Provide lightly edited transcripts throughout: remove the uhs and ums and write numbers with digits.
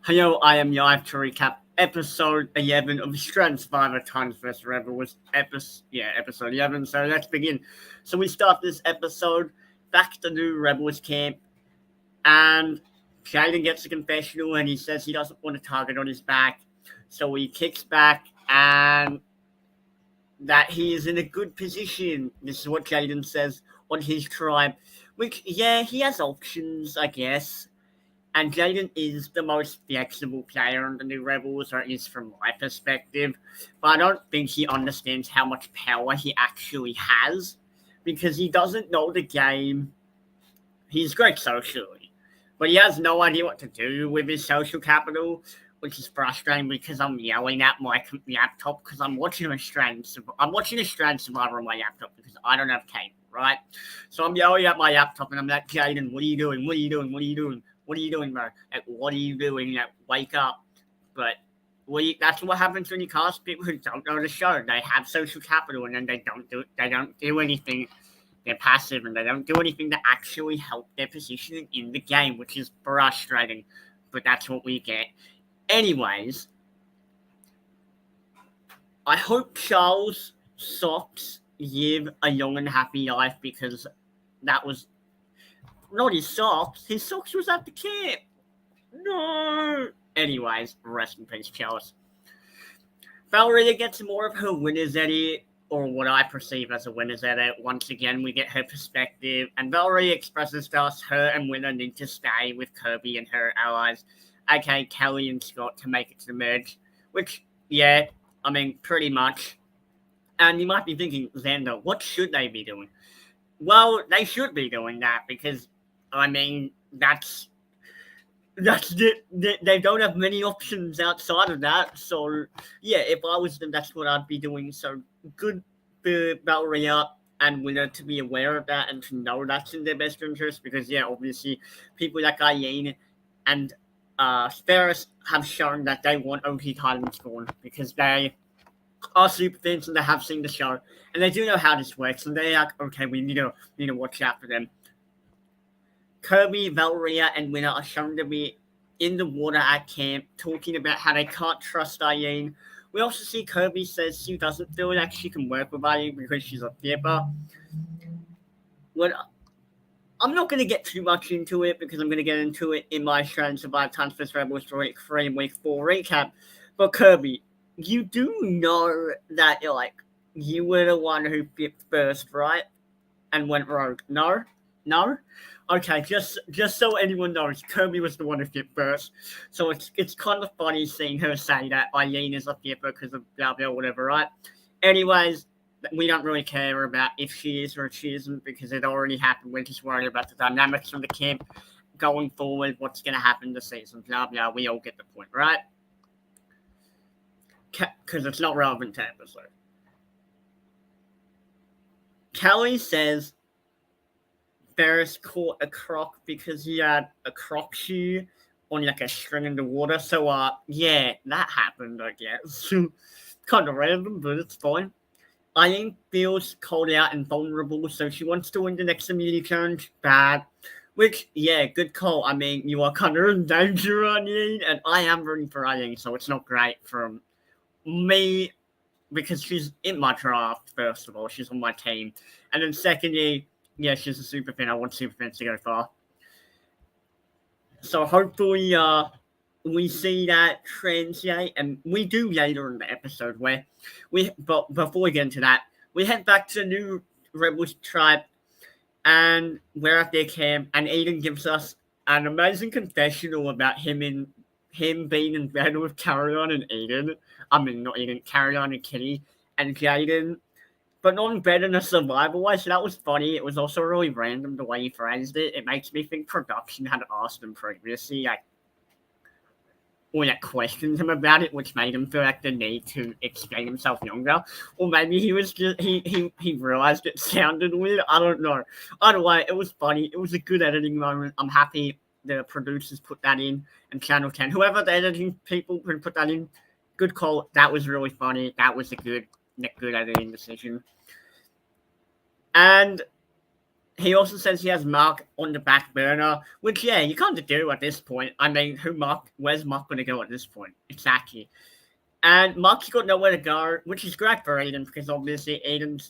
Hello, I am Live to recap episode 11 of Strand Survivor Times vs. Rebel was episode 11. So let's begin. So we start this episode back to the Rebels camp, and Jaden gets a confessional and he says he doesn't want a target on his back. So he kicks back and that he is in a good position. This is what Jaden says on his tribe. Which, yeah, he has options, I guess. And Jaden is the most flexible player on the New Rebels, or at least from my perspective. But I don't think he understands how much power he actually has because he doesn't know the game. He's great socially, but he has no idea what to do with his social capital, which is frustrating because I'm yelling at my laptop because I'm watching a Strand Survivor on my laptop because I don't have cable, right? So I'm yelling at my laptop and I'm like, Jaden, what are you doing? What are you doing? What are you doing? What are you doing, bro? Like, what are you doing? Like, wake up. But that's what happens when you cast people who don't know the show. They have social capital and then they don't do anything. They're passive and they don't do anything to actually help their position in the game, which is frustrating. But that's what we get. Anyways, I hope Charles socks live a young and happy life because that was not his socks. His socks was at the camp. No. Anyways, rest in peace, Charles. Valeria gets more of her winner's edit, or what I perceive as a winner's edit. Once again, we get her perspective, and Valeria expresses to us her and Winner need to stay with Kirby and her allies, aka Kelly and Scott, to make it to the merge. Which, yeah, I mean, pretty much. And you might be thinking, Xander, what should they be doing? Well, they should be doing that because, I mean, that's it. They don't have many options outside of that. So, yeah, if I was them, that's what I'd be doing. So, good for Valeria and Winner to be aware of that and to know that's in their best interest because, yeah, obviously, people like Eileen and Ferris have shown that they want OT titles gone because they are super fans and they have seen the show and they do know how this works and they're like, okay, we need to watch out for them. Kirby, Valeria, and Winner are shown to be in the water at camp, talking about how they can't trust Eileen. We also see Kirby says she doesn't feel like she can work with Eileen because she's a flipper. I'm not going to get too much into it because I'm going to get into it in my Strand Survivor Times vs. Rebels for Week 3 and Week 4 recap. But Kirby, you do know that you were the one who flipped first, right? And went rogue. No? Okay, just so anyone knows, Kirby was the one who flipped first. So it's kind of funny seeing her say that Eileen is a flipper because of blah blah whatever, right? Anyways, we don't really care about if she is or if she isn't because it already happened. We're just worried about the dynamics of the camp going forward, what's going to happen this season, blah blah. We all get the point, right? Because it's not relevant to episode. Kelly says Ferris caught a croc because he had a croc shoe on like a string in the water. So, yeah, that happened, I guess. Kind of random, but it's fine. Eileen feels called out and vulnerable, so she wants to win the next immunity challenge. Bad. Which, yeah, good call. I mean, you are kind of in danger, Eileen, and I am rooting for Eileen, so it's not great from me because she's in my draft, first of all. She's on my team. And then secondly, yeah, she's a super fan. I want super fans to go far. So hopefully we see that translate, and we do later in the episode where but before we get into that, we head back to the New Rebels tribe and we're at their camp, and Eden gives us an amazing confessional about him being in bed with Caroline and Eden. I mean, not Eden, Caroline and Kitty and Jaden, but not in bed in a survival way. So that was funny. It was also really random the way he phrased it. It makes me think production had asked him previously, or questioned him about it, which made him feel like the need to explain himself younger. Or maybe he was just he realized it sounded weird. I don't know. Either way, it was funny. It was a good editing moment. I'm happy the producers put that in, and Channel 10, whoever the editing people who put that in, good call. That was really funny. That was a good editing decision. And he also says he has Mark on the back burner, which, yeah, you kind of do at this point. I mean, where's Mark going to go at this point? Exactly. And Mark's got nowhere to go, which is great for Eden because obviously Eden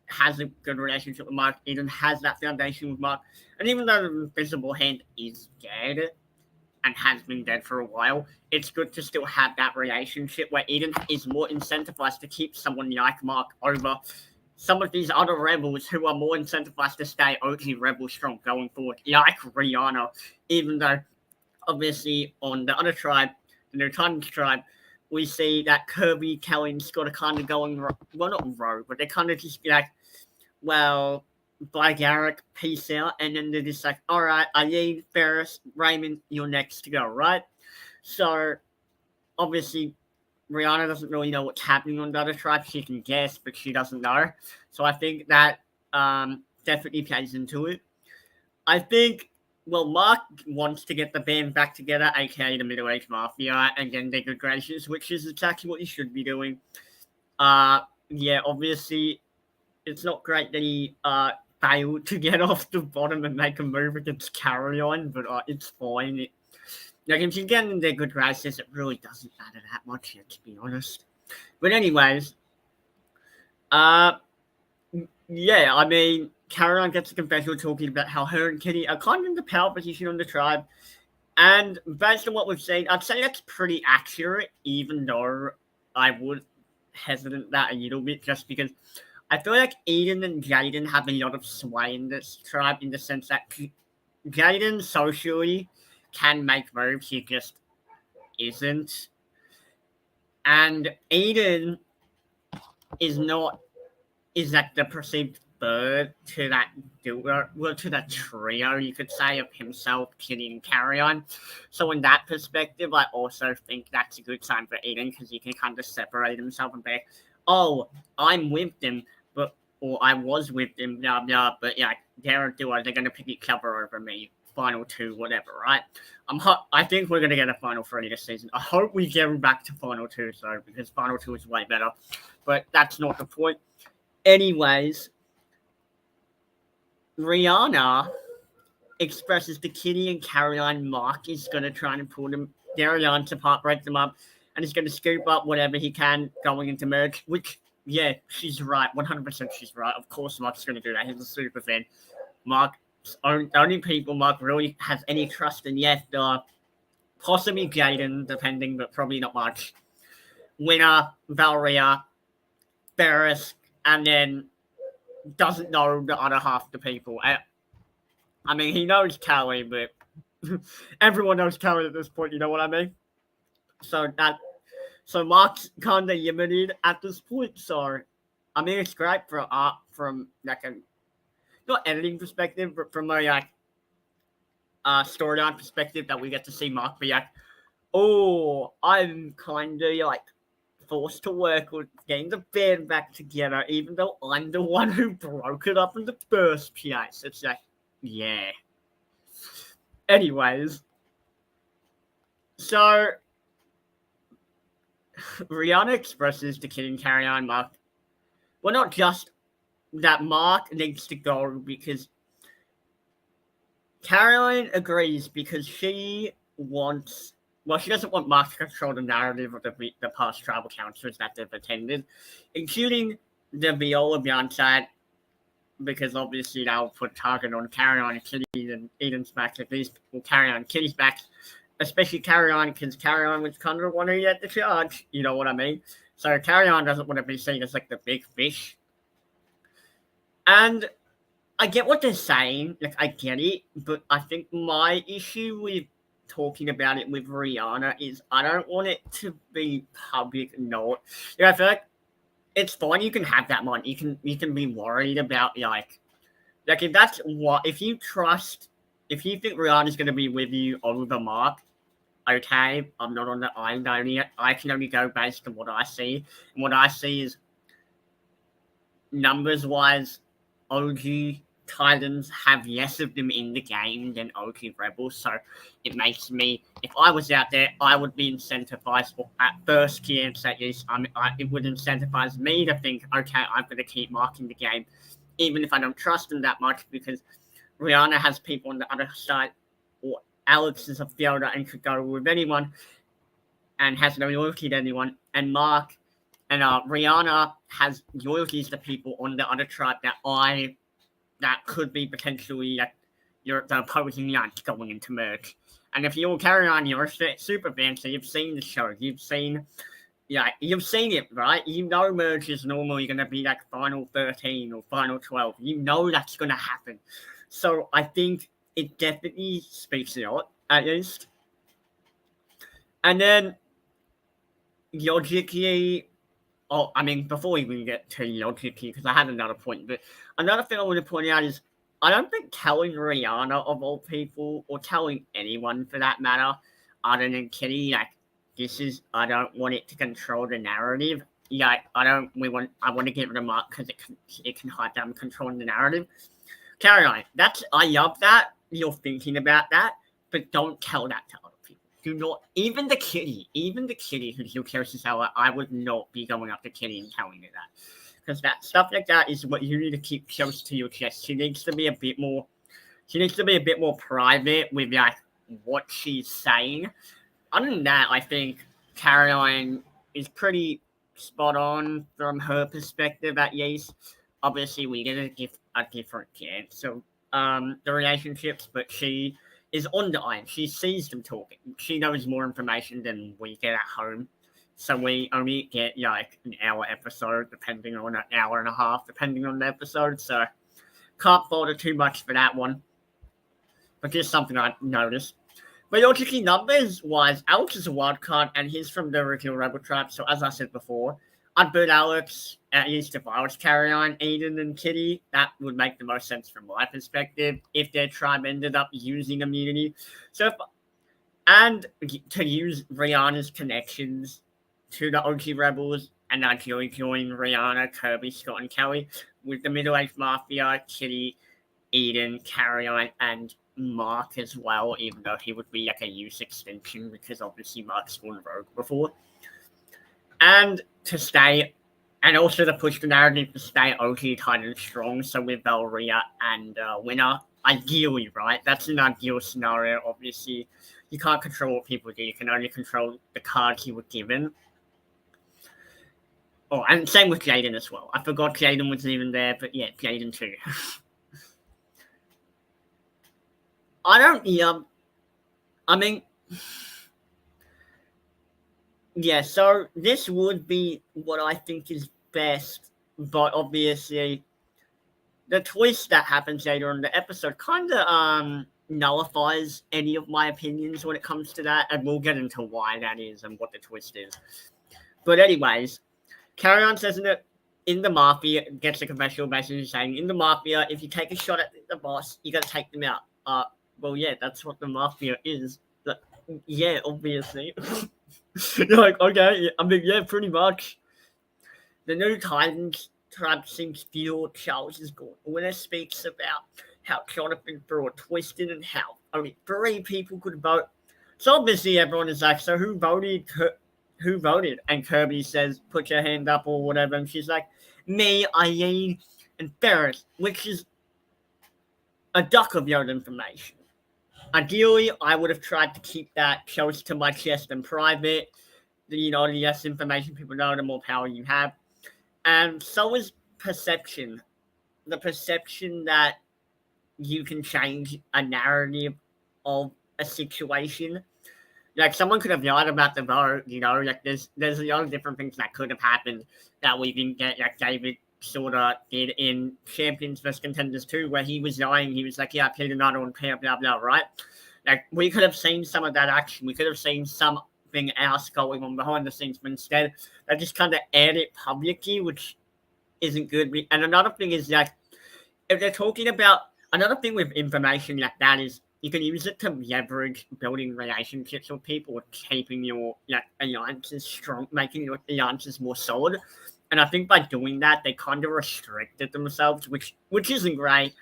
has a good relationship with Mark. Eden has that foundation with Mark. And even though the Invisible Hand is dead and has been dead for a while, it's good to still have that relationship where Eden is more incentivized to keep someone like Mark over some of these other rebels who are more incentivized to stay OG rebel strong going forward, like Rihanna, even though obviously on the other tribe, the New Titans tribe, we see that Kirby, Kelly, and Scott are kind of going, well, not rogue, but they're kind of just like, well, by Garrick, peace out. And then they're just like, all right, I need Ferris, Raymond, you're next to go, right? So, obviously, Rihanna doesn't really know what's happening on the other tribe. She can guess, but she doesn't know. So I think that definitely plays into it. I think, well, Mark wants to get the band back together, aka the Middle Age Mafia, and get their good graces, which is exactly what he should be doing. Yeah, obviously, it's not great that he failed to get off the bottom and make a move against Carrion, but it's fine. Like, if you get in their good graces, it really doesn't matter that much yet, to be honest. But anyways, yeah, I mean, Caroline gets a confessional talking about how her and Kitty are kind of in the power position on the tribe. And based on what we've seen, I'd say that's pretty accurate, even though I would hesitate that a little bit just because I feel like Eden and Jaden have a lot of sway in this tribe in the sense that Jaden socially can make moves, he just isn't. And Eden is like the perceived bird to that duo, well, to that trio, you could say, of himself, Kitty, and Carrion. So in that perspective, I also think that's a good sign for Eden because he can kind of separate himself and be, oh, I'm with them, or I was with them, blah, blah, but yeah, they're a duo, they're going to pick each other over me. Final two, whatever, right? I think we're going to get a final three this season. I hope we get back to final two, though, because final two is way better. But that's not the point. Anyways, Rihanna expresses to Kitty and Caroline Mark is going to try and pull them, their alliance apart, break them up, and he's going to scoop up whatever he can going into merge, which, yeah, she's right. 100% she's right. Of course Mark's going to do that. He's a super fan. Mark, the only people Mark really has any trust in yet are possibly Jaden, depending, but probably not much. Winner, Valeria, Ferris, and then doesn't know the other half of the people. I mean, he knows Callie, but everyone knows Callie at this point, you know what I mean? So Mark's kind of limited at this point, so I mean, it's great for art from like a not editing perspective, but from a like storyline perspective that we get to see Mark be like, oh, I'm kind of like forced to work with getting the band back together, even though I'm the one who broke it up in the first place. It's like, yeah. Anyways, so Rihanna expresses to Kid and Carrion Mark, well, not just that Mark needs to go because Caroline agrees because she wants, well, she doesn't want Mark to control the narrative of the past tribal councils that they've attended, including the Viola Beyonce, because obviously that will put a target on Caroline and Kitty and Eden's back, at least will carry on Kitty's back, especially Caroline, because Caroline was kind of the one who had the charge, you know what I mean? So Caroline doesn't want to be seen as like the big fish. And I get what they're saying, like I get it, but I think my issue with talking about it with Rihanna is I don't want it to be public note. Yeah, I feel like it's fine. You can have that one. You can be worried about like if that's what if you think Rihanna's gonna be with you over Mark, okay. I'm not on the island only. I can only go based on what I see. And what I see is numbers wise, OG Titans have less of them in the game than OG Rebels, so it makes me, if I was out there, I would be incentivized, or at first glance at least, it would incentivize me to think, okay, I'm going to keep marking the game, even if I don't trust them that much, because Rihanna has people on the other side, or Alex is a fielder and could go with anyone and has no loyalty to anyone, and Mark and Rihanna has loyalties to people on the other tribe that could be potentially the opposing yank going into merge. And if you're carrying on, you're a super fan, so you've seen the show, you've seen it, right? You know merge is normally going to be like final 13 or final 12. You know that's going to happen. So I think it definitely speaks a lot, at least. And then logically, before we even get to logically, because I had another point, but another thing I want to point out is I don't think telling Rihanna, of all people, or telling anyone for that matter, other than Kitty, I don't want it to control the narrative. I want to get rid of Mark because it can hide them controlling the narrative. Carry on. I love that you're thinking about that, but don't tell that to other people. Do not, even the kitty who's your closest ally, I would not be going up to Kitty and telling her that. Because that stuff like that is what you need to keep close to your chest. She needs to be a bit more private with what she's saying. Other than that, I think Caroline is pretty spot on from her perspective, at least. Obviously, we get a different chance of the relationships, but she is on the line. She sees them talking. She knows more information than we get at home. So we only get an hour episode, depending on an hour and a half, depending on the episode. So can't fault her too much for that one. But just something I noticed. But logically, numbers-wise, Alex is a wild card, and he's from the original Rebel tribe. So as I said before, I'd boot Alex, at least if I was carrying on Eden and Kitty. That would make the most sense from my perspective if their tribe ended up using immunity. And to use Rihanna's connections to the OG Rebels and actually join Rihanna, Kirby, Scott, and Kelly with the middle-aged Mafia, Kitty, Eden, Carry-On, and Mark as well, even though he would be a use extension because obviously Mark's gone rogue before. And also to push the narrative to stay OG tight and strong, so with Valkyria and Winner, ideally, right? That's an ideal scenario, obviously. You can't control what people do, you can only control the cards you were given. Oh, and same with Jaden as well. I forgot Jaden was even there, but yeah, Jaden too. So this would be what I think is best, but obviously the twist that happens later in the episode kind of nullifies any of my opinions when it comes to that, and we'll get into why that is and what the twist is. But anyways, Carry-On says that in the Mafia, gets a confessional message saying, in the Mafia, if you take a shot at the boss, you gotta take them out. Well, yeah, that's what the Mafia is. But, yeah, obviously. You're okay, yeah, pretty much. The new Titans tribe seems feel Charles is gone. Winner speaks about how Jonathan threw a twist in and how only 3 people could vote. So obviously everyone is like, so who voted? Who voted? And Kirby says, put your hand up or whatever. And she's like, me, Eileen, and Ferris, which is a duck of your information. Ideally, I would have tried to keep that close to my chest and private. The less information people know, the more power you have. And so is perception. The perception that you can change a narrative of a situation. Someone could have lied about the vote, there's a lot of different things that could have happened that we didn't get, David sort of did in Champions vs. Contenders 2, where he was lying. He was like, yeah, I played another one, blah, blah, blah, right? We could have seen some of that action. We could have seen something else going on behind the scenes, but instead, they just kind of aired it publicly, which isn't good. And another thing is, if they're talking about, another thing with information like that is, you can use it to leverage building relationships with people, keeping your alliances strong, making your alliances more solid. And I think by doing that, they kind of restricted themselves, which isn't great,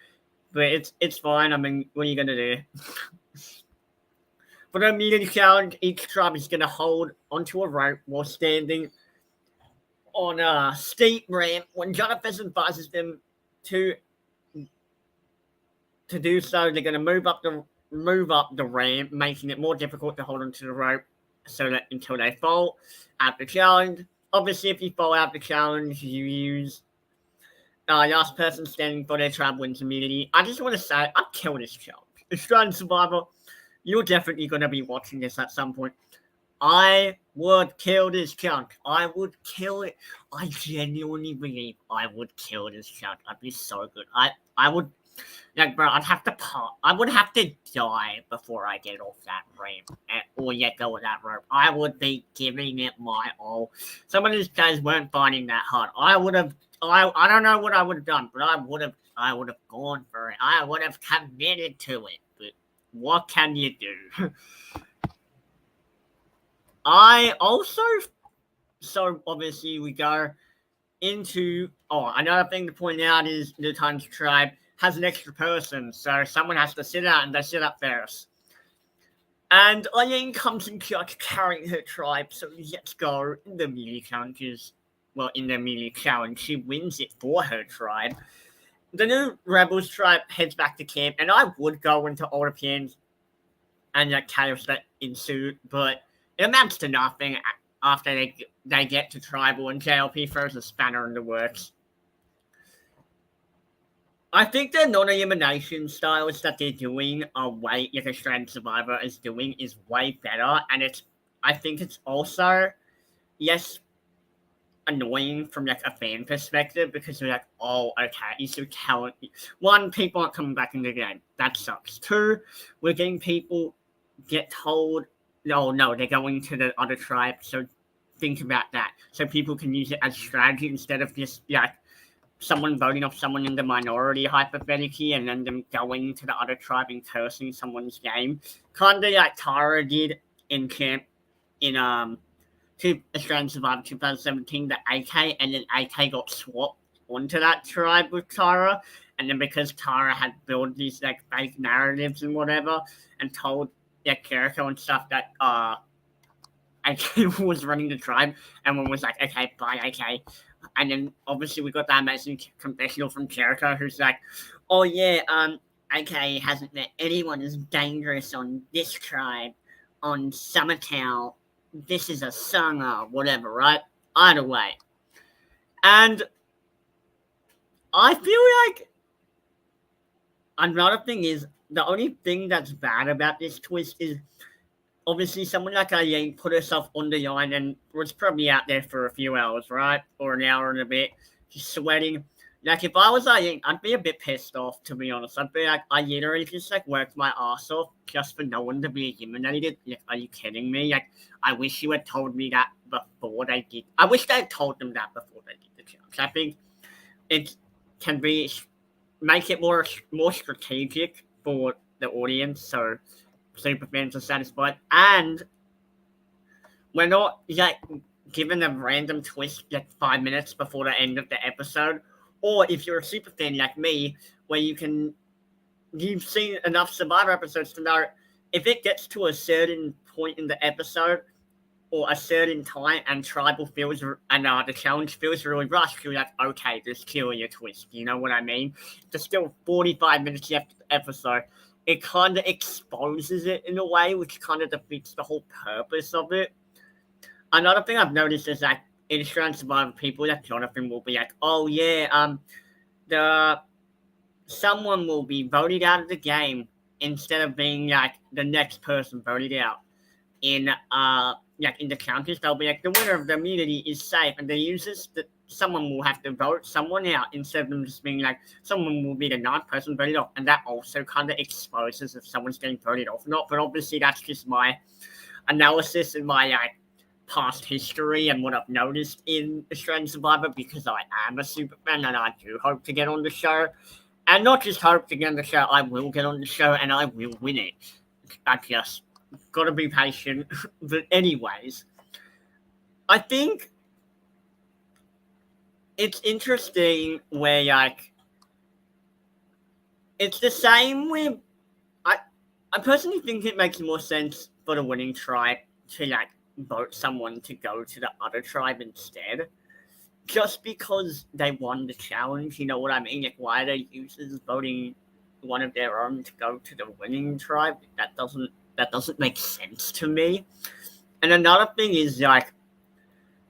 but it's fine. What are you gonna do? For the immunity challenge, each tribe is gonna hold onto a rope while standing on a steep ramp when Jonathan advises them to to do so, they're going to move up the ramp, making it more difficult to hold onto the rope, so that until they fall out the challenge. Obviously, if you fall out the challenge, you use last person standing for their tribe wins immunity. I just want to say, I'd kill this challenge. Australian Survivor, you're definitely going to be watching this at some point. I would kill this chunk. I would kill it. I genuinely believe I would kill this chunk. I'd be so good. I would, like, bro, I would have to die before I get off that ramp or let go of that rope. I would be giving it my all. Some of these guys weren't finding that hard. I don't know what I would have done, but I would have gone for it. I would have committed to it. But what can you do? So obviously we go into, another thing to point out is the Titans tribe has an extra person, so someone has to sit out, and they sit up first. And Eileen comes in clutch carrying her tribe, so let's go in the melee challenge. In the melee challenge, she wins it for her tribe. The new Rebels tribe heads back to camp, and I would go into all the pins and the chaos that ensued, but it amounts to nothing after they get to tribal and JLP throws a spanner in the works. I think the non-elimination styles that they're doing Australian Survivor is doing is way better, and I think it's also less annoying from like a fan perspective, because you're like, oh, okay, you should tell. One, people aren't coming back in the game. That sucks. Two, we're getting people get told, no, they're going to the other tribe, so think about that. So people can use it as strategy instead of just like someone voting off someone in the minority hypothetically and then them going to the other tribe and cursing someone's game. Kind of like Tara did in camp in Australian Survivor 2017, the AK, and then AK got swapped onto that tribe with Tara, and then because Tara had built these like fake narratives and whatever, and told Jericho and stuff that AK was running the tribe, and one was like, okay, bye AK. And then obviously we got that amazing confessional from Jericho, who's like, oh yeah, AK hasn't met anyone as dangerous on this tribe, on Summertown. This is a song, whatever, right? Either way. And I feel like another thing is, the only thing that's bad about this twist is obviously someone like Eileen put herself on the line and was probably out there for a few hours, right? Or an hour and a bit, just sweating. Like, if I was Eileen, I'd be a bit pissed off, to be honest. I'd be like, I literally just, like, worked my ass off just for no one to be eliminated. Like, are you kidding me? Like, I wish you had told me that before they did. I wish they had told them that before they did the challenge. I think it can make it more strategic for the audience, so super fans are satisfied. And we're not, like, given a random twist, like, 5 minutes before the end of the episode. Or if you're a super fan like me, where you've seen enough Survivor episodes to know if it gets to a certain point in the episode or a certain time and tribal feels and the challenge feels really rushed, you're like, okay, there's clearly a twist. You know what I mean? There's still 45 minutes left of the episode. It kind of exposes it in a way, which kind of defeats the whole purpose of it. Another thing I've noticed is that in Australian Survivor, people like Jonathan will be like, oh yeah, someone will be voted out of the game instead of being like the next person voted out. In the counters, they'll be like, the winner of the immunity is safe, and they use this that someone will have to vote someone out instead of them just being like, someone will be the ninth person voted off, and that also kind of exposes if someone's getting voted off or not. But obviously that's just my analysis and my past history and what I've noticed in Australian Survivor, because I am a super fan and I do hope to get on the show. And not just hope to get on the show, I will get on the show and I will win it. I just gotta be patient. But anyways, I think it's interesting where, like, it's the same with, I personally think it makes more sense for the winning tribe to, like, vote someone to go to the other tribe instead, just because they won the challenge. You know what I mean? Like, why are they users voting one of their own to go to the winning tribe. That doesn't make sense to me. And another thing is like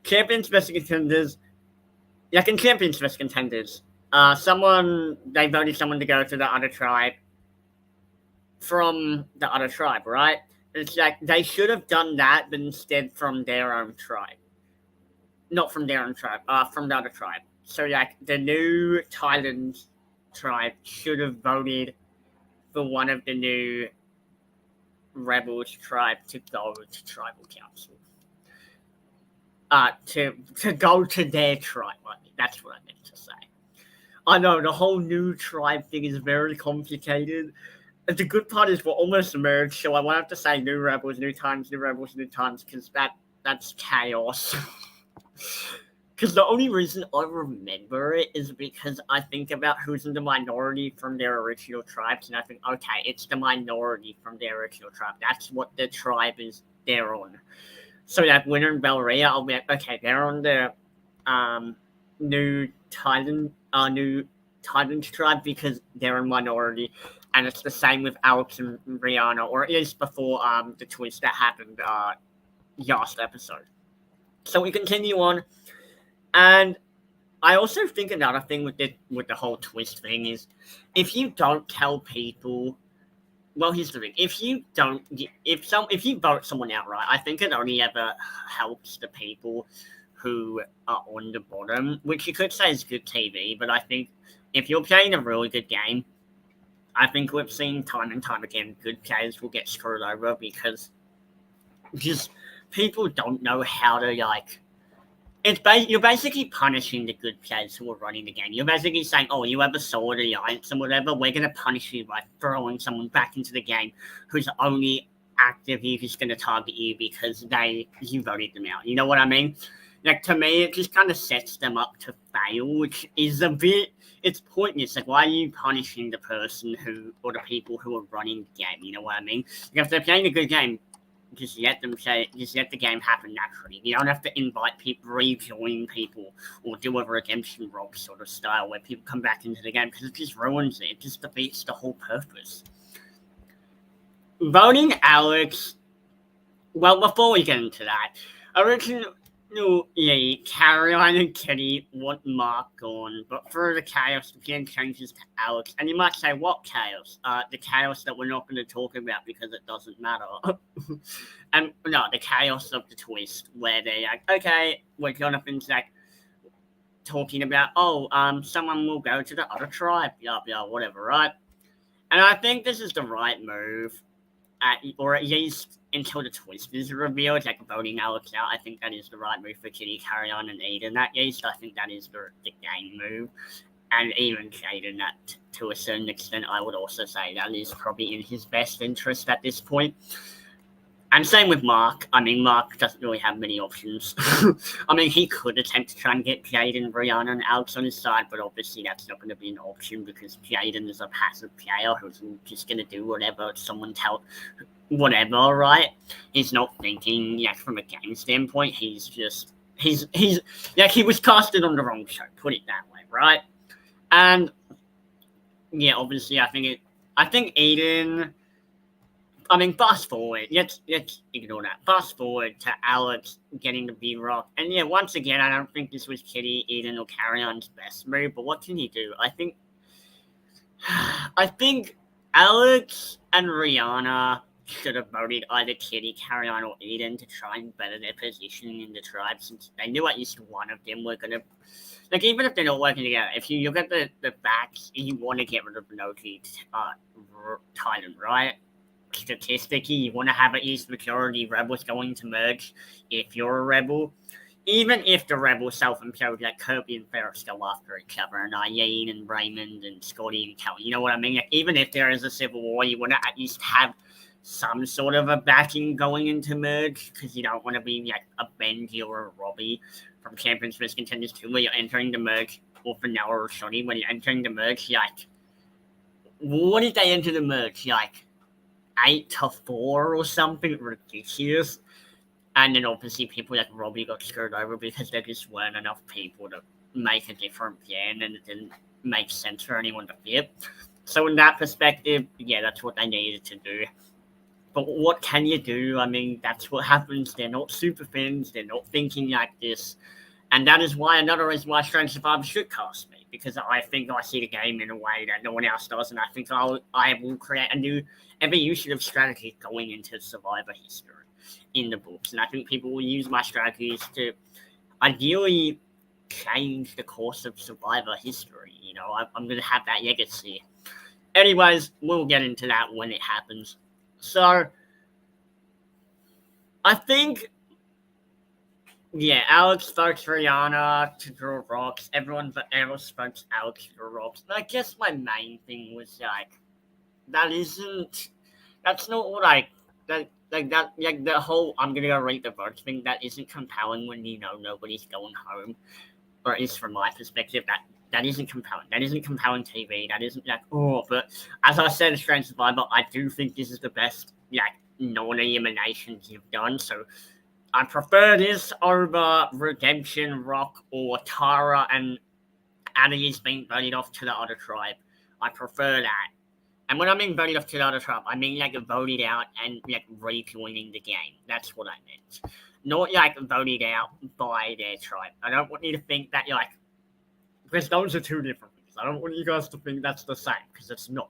champions versus contenders. Like in champions versus contenders, they voted someone to go to the other tribe from the other tribe, right? It's like they should have done that, but instead from their own tribe. Not from their own tribe, from the other tribe. So like the new Thailand tribe should have voted for one of the new rebels tribe to go to tribal council. To go to their tribe. That's what I meant to say. I know the whole new tribe thing is very complicated. And the good part is we're almost merged, so I won't have to say new rebels, new times, new rebels, new times, because that's chaos. Because the only reason I remember it is because I think about who's in the minority from their original tribes, and I think, okay, it's the minority from their original tribe. That's what the tribe is they're on. So like Winter and Belria, I'll be like, okay, they're on the new Titan tribe because they're a minority, and it's the same with Alex and Rihanna, or it is before the twist that happened last episode. So we continue on. And I also think another thing with the whole twist thing is, if you don't tell people, well, here's the thing: if you vote someone outright, I think it only ever helps the people who are on the bottom, which you could say is good TV. But I think if you're playing a really good game, I think we've seen time and time again good players will get screwed over because just people don't know how to like. You're basically punishing the good players who are running the game. You're basically saying, oh, you have a sword alliance and whatever, we're going to punish you by throwing someone back into the game who's only actively just going to target you because you voted them out. You know what I mean? Like, to me, it just kind of sets them up to fail, which is it's pointless. Like, why are you punishing the person or the people who are running the game? You know what I mean? Like, if they're playing a good game, just let the game happen naturally. You don't have to invite people, rejoin people, or do a redemption rock sort of style where people come back into the game because it just ruins it. It just defeats the whole purpose. Voting Alex. Well, before we get into that, originally Caroline and Kitty want Mark gone, but through the chaos, the game changes to Alex. And you might say, what chaos? The chaos that we're not going to talk about because it doesn't matter. And no, the chaos of the twist, where they're like, okay, we're going to finish like talking about, someone will go to the other tribe, blah, blah, whatever, right? And I think this is the right move, or at least until the twist is revealed, like voting Alex out. I think that is the right move for Kitty, Carrion, and Eden. At least I think that is the game move. And even Jaden, that to a certain extent, I would also say that is probably in his best interest at this point. And same with Mark. I mean, Mark doesn't really have many options. I mean, he could attempt to try and get Jaden, Brianna, and Alex on his side, but obviously that's not going to be an option because Jaden is a passive player who's just going to do whatever someone tells, whatever, right? He's not thinking, from a game standpoint. He's like, he was casted on the wrong show, put it that way, right? And, obviously, I think Eden... I mean, fast forward. Let's ignore that. Fast forward to Alex getting the B-Rock. And once again, I don't think this was Kitty, Eden, or Carrion's best move, but what can he do? I think Alex and Rihanna should have voted either Kitty, Carrion, or Eden to try and better their position in the tribe, since they knew at least one of them were going to... Like, even if they're not working together, if you look at the backs, you want to get rid of Noki, Titan, right? Statistically, you want to have at least majority rebels going to merge if you're a rebel. Even if the rebels self-implode, like Kirby and Ferris go after each other, and Eileen and Raymond and Scotty and Kelly, you know what I mean? Like, even if there is a civil war, you want to at least have some sort of a backing going into merge, because you don't want to be like a Benji or a Robbie from Champions vs Contenders 2, where you're entering the merge, or Vanilla or Shotty, when you're entering the merge, like, what did they enter the merge? Like, 8-4 or something ridiculous. And then obviously people like Robbie got screwed over because there just weren't enough people to make a different plan, and it didn't make sense for anyone to flip. So in that perspective, yeah, that's what they needed to do. But what can you do? I mean, that's what happens. They're not super fans. They're not thinking like this. And that is why another reason why Strange Survivor should cast me, because I think I see the game in a way that no one else does, and I think I will create a new evolution of strategy going into Survivor history in the books. And I think people will use my strategies to ideally change the course of Survivor history. You know, I'm going to have that legacy. Anyways, we'll get into that when it happens. So, I think, yeah, Alex votes Rihanna to draw rocks. Everyone but else votes Alex to draw rocks. And I guess my main thing was like, that's not what the whole I'm gonna go rate the votes thing, that isn't compelling when you know nobody's going home. Or at least from my perspective, that isn't compelling. That isn't compelling TV. That isn't like, oh, but as I said, Strange Survivor, I do think this is the best non-eliminations you've done. So I prefer this over Redemption, Rock, or Tara and Annie's being voted off to the other tribe. I prefer that. And when I mean voted off to the other tribe, I mean voted out and rejoining the game. That's what I meant. Not voted out by their tribe. I don't want you to think that because those are two different things. I don't want you guys to think that's the same, because it's not.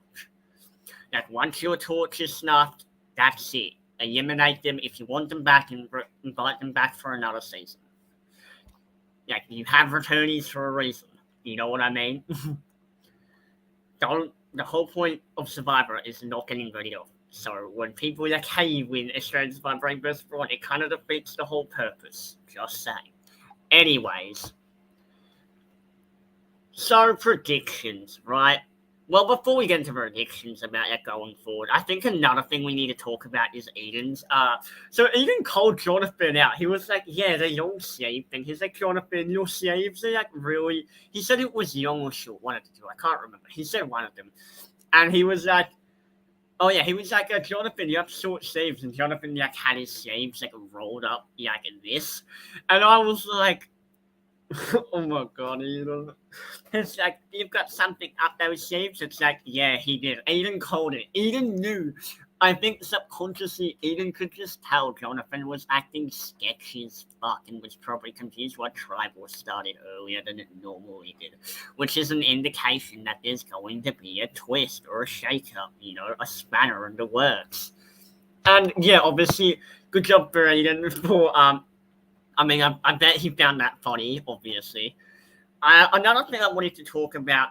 Once your torch is snuffed, that's it. Eliminate them. If you want them back, and invite them back for another season. You have returnees for a reason. You know what I mean? The whole point of Survivor is not getting voted off. So when people hey, you win Australian Survivor Brave vs. Brawn, it kind of defeats the whole purpose. Just saying. Anyways. So predictions, right? Well, before we get into predictions about going forward, I think another thing we need to talk about is Eden's. So Eden called Jonathan out. He was like, yeah, the Young Shave thing. He's like, Jonathan, your shaves are really... He said it was Young or Short, one of the two. I can't remember. He said one of them. And he was like, oh yeah, he was like, Jonathan, you have short shaves. And Jonathan had his shaves rolled up in this. And I was like, oh my god, Eden. It's like, you've got something up those shaves. It's like, yeah, he did. Eden called it. Eden knew. I think subconsciously Eden could just tell Jonathan was acting sketchy as fuck and was probably confused why Tribe Wars started earlier than it normally did. Which is an indication that there's going to be a twist or a shake-up, a spanner in the works. And yeah, obviously, good job for Eden for I bet he found that funny, obviously. Another thing I wanted to talk about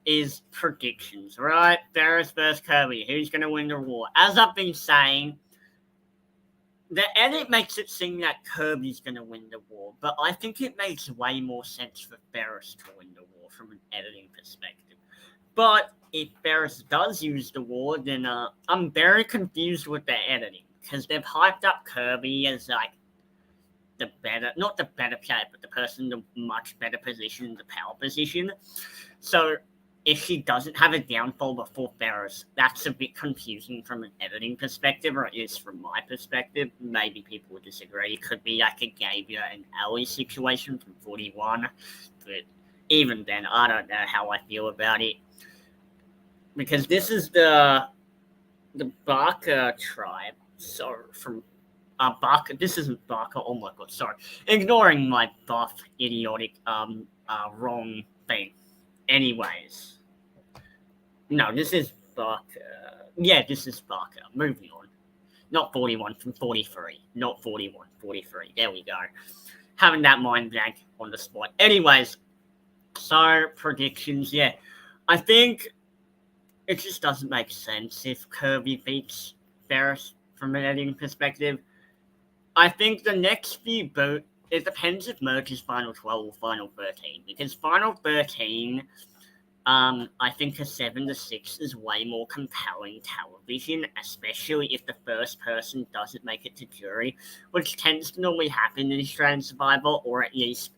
is predictions, right? Ferris versus Kirby. Who's going to win the war? As I've been saying, the edit makes it seem that Kirby's going to win the war, but I think it makes way more sense for Ferris to win the war from an editing perspective. But if Ferris does use the war, then I'm very confused with the editing, because they've hyped up Kirby as not the better player, but the person in the much better position, the power position. So if she doesn't have a downfall before Ferris, that's a bit confusing from an editing perspective, or at least from my perspective. Maybe people would disagree. It could be a Gavia and Ellie situation from 41, but even then, I don't know how I feel about it. Because this is the Barker tribe, so from Barker. This isn't Barker. Oh my god, sorry. Ignoring my buff, idiotic, wrong thing. Anyways. No, this is Barker. Yeah, this is Barker. Moving on. Not 41, from 43. Not 41, 43. There we go. Having that mind blank on the spot. Anyways, so predictions, yeah. I think it just doesn't make sense if Kirby beats Ferris from an editing perspective. I think the next few it depends if Merge is Final 12 or Final 13, because Final 13, I think a 7 to 6 is way more compelling television, especially if the first person doesn't make it to jury, which tends to normally happen in Australian Survivor, or at least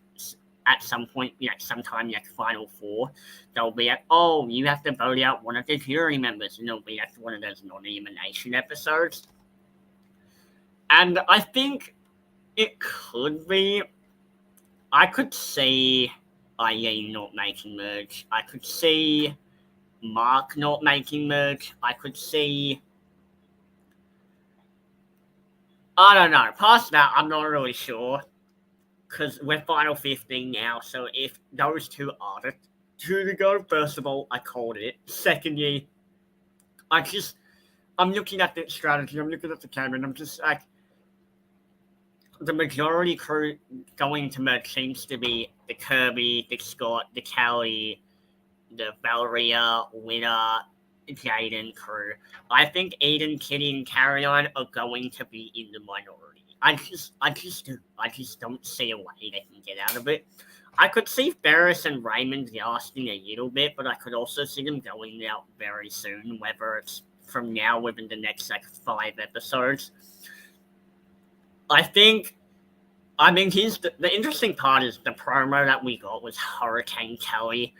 at some point, sometime Final 4, they'll be oh, you have to vote out one of the jury members, and it'll be one of those non-elimination episodes. And I think it could be. I could see IE not making Merge. I could see Mark not making merch. I could see. I don't know. Past that, I'm not really sure. Because we're Final 15 now, so if those two are the two to go, first of all, I called it. Secondly, I'm looking at the strategy, I'm looking at the camera, and I'm just like, the majority crew going to merch seems to be the Kirby, the Scott, the Kelly, the Valeria, Winner, Jaden crew. I think Aiden, Kitty, and Carrion are going to be in the minority. I just don't see a way they can get out of it. I could see Ferris and Raymond lasting a little bit, but I could also see them going out very soon, whether it's from now within the next 5 episodes. Here's the interesting part is the promo that we got was Hurricane Kelly.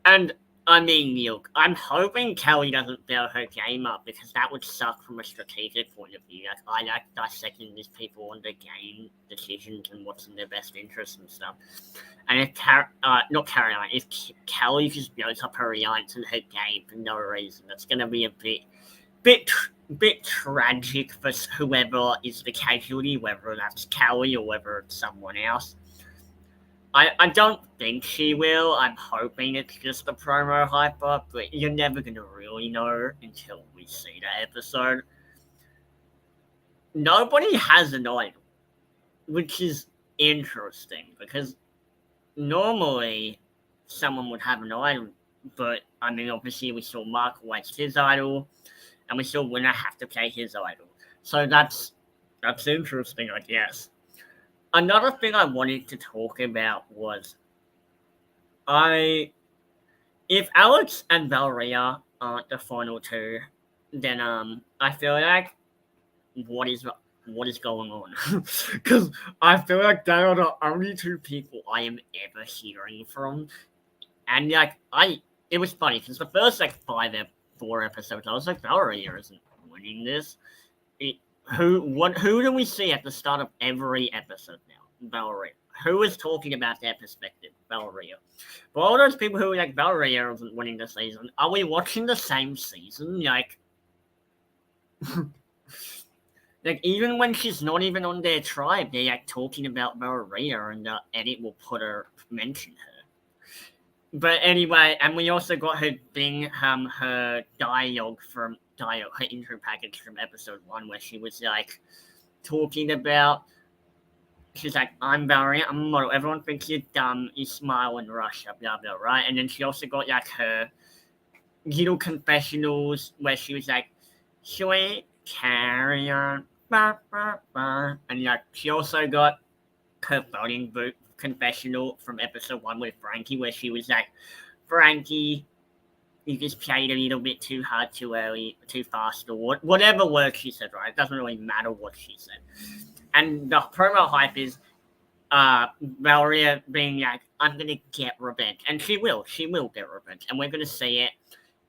And look, I'm hoping Kelly doesn't fail her game up because that would suck from a strategic point of view. I like dissecting these people on their game decisions and what's in their best interest and stuff. And if if Kelly just blows up her reliance on her game for no reason, that's going to be a bit tragic for whoever is the casualty, whether that's Kelly or whether it's someone else. I don't think she will. I'm hoping it's just a promo hype up, but you're never going to really know until we see the episode. Nobody has an idol, which is interesting because normally someone would have an idol, but obviously we saw Mark waste his idol, and we saw Winner have to play his idol. So that's interesting, I guess. Another thing I wanted to talk about was if Alex and Valeria aren't the final two, then I feel like what is going on? Because I feel like they are the only two people I am ever hearing from, and it was funny because the first 4 episodes I was like, Valeria isn't winning this. Who do we see at the start of every episode now? Valeria. Who is talking about their perspective? Valeria. But all those people who are like, Valeria isn't winning the season, are we watching the same season? Even when she's not even on their tribe, they're talking about Valeria and the edit will mention her. But anyway, and we also got her thing, her dialogue, her intro package from episode 1 where she was talking about, she's like, I'm Valeria, I'm a model, everyone thinks you're dumb, you smile in Russia, blah blah, right? And then she also got her little confessionals where she was like, sweet carry on, bah, bah, bah. And she also got her voting booth confessional from episode 1 with Frankie where she was like, Frankie, you just played a little bit too hard, too early, too fast, or whatever word she said, right? It doesn't really matter what she said. And the promo hype is Valeria being like, I'm going to get revenge. And she will get revenge. And we're going to see it.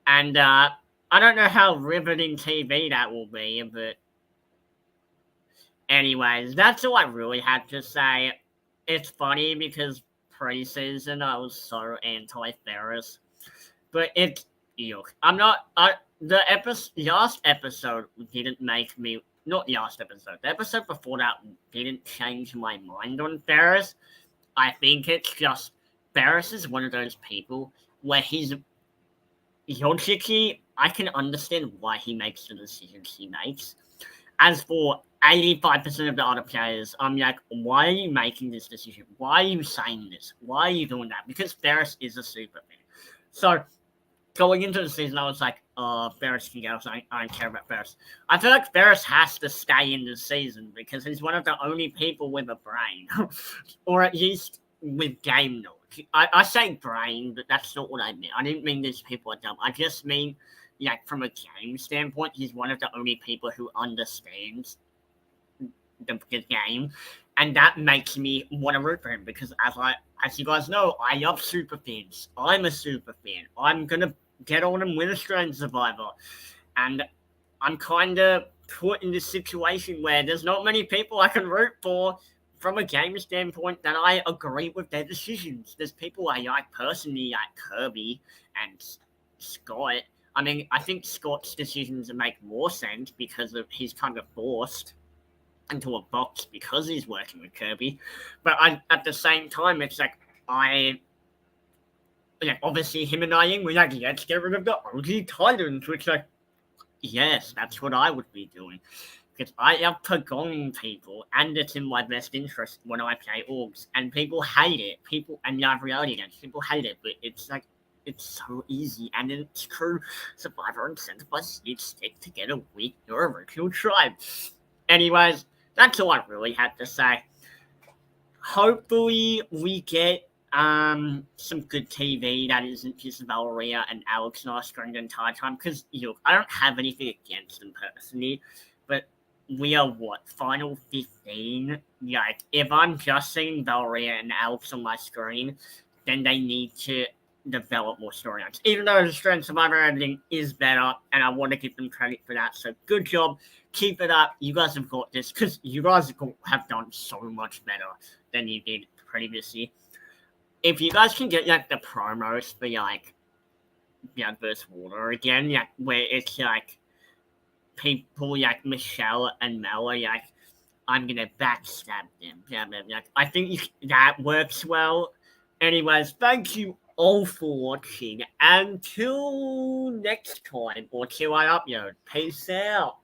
And I don't know how riveting TV that will be, but anyways, that's all I really had to say. It's funny because pre-season I was so anti-Ferris. But last episode didn't make me, not last episode, the episode before that didn't change my mind on Ferris. I think it's just, Ferris is one of those people where he's, logically, I can understand why he makes the decisions he makes. As for 85% of the other players, I'm like, why are you making this decision? Why are you saying this? Why are you doing that? Because Ferris is a super fan. So, going into the season, I was like, Ferris can go, so I don't care about Ferris. I feel like Ferris has to stay in the season because he's one of the only people with a brain. Or at least with game knowledge. I say brain, but that's not what I mean. I didn't mean these people are dumb. I just mean, from a game standpoint, he's one of the only people who understands the game. And that makes me want to root for him because as you guys know, I love super fans. I'm a super fan. I'm going to get on and win Australian Survivor. And I'm kind of put in this situation where there's not many people I can root for from a game standpoint that I agree with their decisions. There's people I like personally, like Kirby and Scott. I mean, I think Scott's decisions make more sense because he's kind of forced into a box because he's working with Kirby. But at the same time, it's like obviously him and I were like, let's get rid of the OG Titans, which yes, that's what I would be doing. Because I love purging people, and it's in my best interest when I play orgs. And people hate it. And love reality games. People hate it, but it's like, it's so easy, and it's true. Survivor incentivizes you to stick together with your original tribe. Anyways, that's all I really had to say. Hopefully, we get some good TV that isn't just Valeria and Alex Nostrum the entire time. Because I don't have anything against them personally, but we are final 15. Like, if I'm just seeing Valeria and Alex on my screen, then they need to develop more storylines. Even though the Strength Survivor editing is better, and I want to give them credit for that. So good job. Keep it up. You guys have got this, because you guys have done so much better than you did previously. If you guys can get the promos for Blood vs. Water again, where it's people Michelle and Mel are I'm gonna backstab them. I think that works well. Anyways, thank you all for watching. Until next time, or till I upload. Peace out.